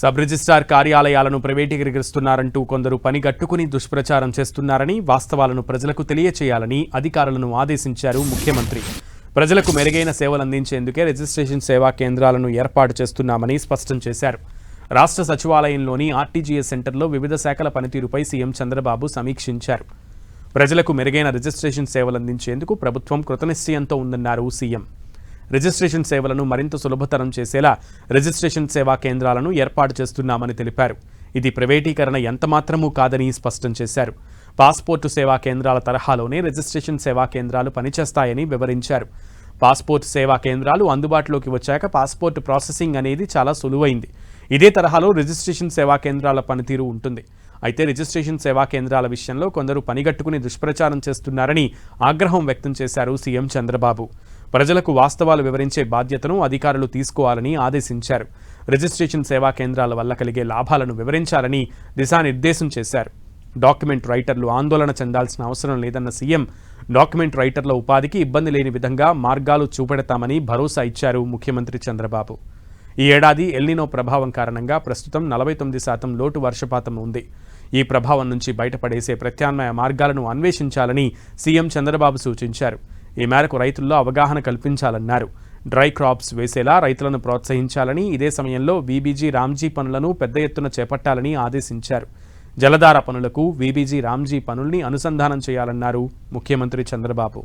Sub registrar కార్యాలయాలను ప్రైవేటీకరిస్తున్నారంటూ కొందరు పనిగట్టుకుని దుష్ప్రచారం చేస్తున్నారని, వాస్తవాలను ప్రజలకు తెలియచేయాలని అధికారులను ఆదేశించారు ముఖ్యమంత్రి. ప్రజలకు మెరుగైన సేవలు అందించేందుకే రిజిస్ట్రేషన్ సేవా కేంద్రాలను ఏర్పాటు చేస్తున్నామని స్పష్టం చేశారు. రాష్ట్ర సచివాలయంలోని ఆర్టీజీఎస్ సెంటర్లో వివిధ శాఖల పనితీరుపై సీఎం చంద్రబాబు సమీక్షించారు. ప్రజలకు మెరుగైన రిజిస్ట్రేషన్ సేవలు అందించేందుకు ప్రభుత్వం కృతనిశ్చయంతో ఉందన్నారు సీఎం. రిజిస్ట్రేషన్ సేవలను మరింత సులభతరం చేసేలా రిజిస్ట్రేషన్ సేవా కేంద్రాలను ఏర్పాటు చేస్తున్నామని తెలిపారు. ఇది ప్రైవేటీకరణ ఎంతమాత్రమూ కాదని స్పష్టం చేశారు. పాస్పోర్టు సేవా కేంద్రాల తరహాలోనే రిజిస్ట్రేషన్ సేవా కేంద్రాలు పనిచేస్తాయని వివరించారు. పాస్పోర్ట్ సేవా కేంద్రాలు అందుబాటులోకి వచ్చాక పాస్పోర్ట్ ప్రాసెసింగ్ అనేది చాలా సులువైంది. ఇదే తరహాలో రిజిస్ట్రేషన్ సేవా కేంద్రాల పనితీరు ఉంటుంది. అయితే రిజిస్ట్రేషన్ సేవా కేంద్రాల విషయంలో కొందరు పనిగట్టుకుని దుష్ప్రచారం చేస్తున్నారని ఆగ్రహం వ్యక్తం చేశారు సీఎం చంద్రబాబు. ప్రజలకు వాస్తవాలు వివరించే బాధ్యతను అధికారులు తీసుకోవాలని ఆదేశించారు. రిజిస్ట్రేషన్ సేవా కేంద్రాల వల్ల కలిగే లాభాలను వివరించాలని దిశానిర్దేశం చేశారు. డాక్యుమెంట్ రైటర్లు ఆందోళన చెందాల్సిన అవసరం లేదన్న సీఎం, డాక్యుమెంట్ రైటర్ల ఉపాధికి ఇబ్బంది లేని విధంగా మార్గాలు చూపెడతామని భరోసా ఇచ్చారు ముఖ్యమంత్రి చంద్రబాబు. ఈ ఏడాది ఎల్నినో ప్రభావం కారణంగా ప్రస్తుతం 49% లోటు వర్షపాతం ఉంది. ఈ ప్రభావం నుంచి బయటపడేసే ప్రత్యామ్నాయ మార్గాలను అన్వేషించాలని సీఎం చంద్రబాబు సూచించారు. ఈ మేరకు రైతుల్లో అవగాహన కల్పించాలన్నారు. డ్రై క్రాప్స్ వేసేలా రైతులను ప్రోత్సహించాలని, ఇదే సమయంలో వీబీజీ రామ్జీ పనులను పెద్ద ఎత్తున చేపట్టాలని ఆదేశించారు. జలధార పనులకు వీబీజీ రామ్జీ పనుల్ని అనుసంధానం చేయాలన్నారు ముఖ్యమంత్రి చంద్రబాబు.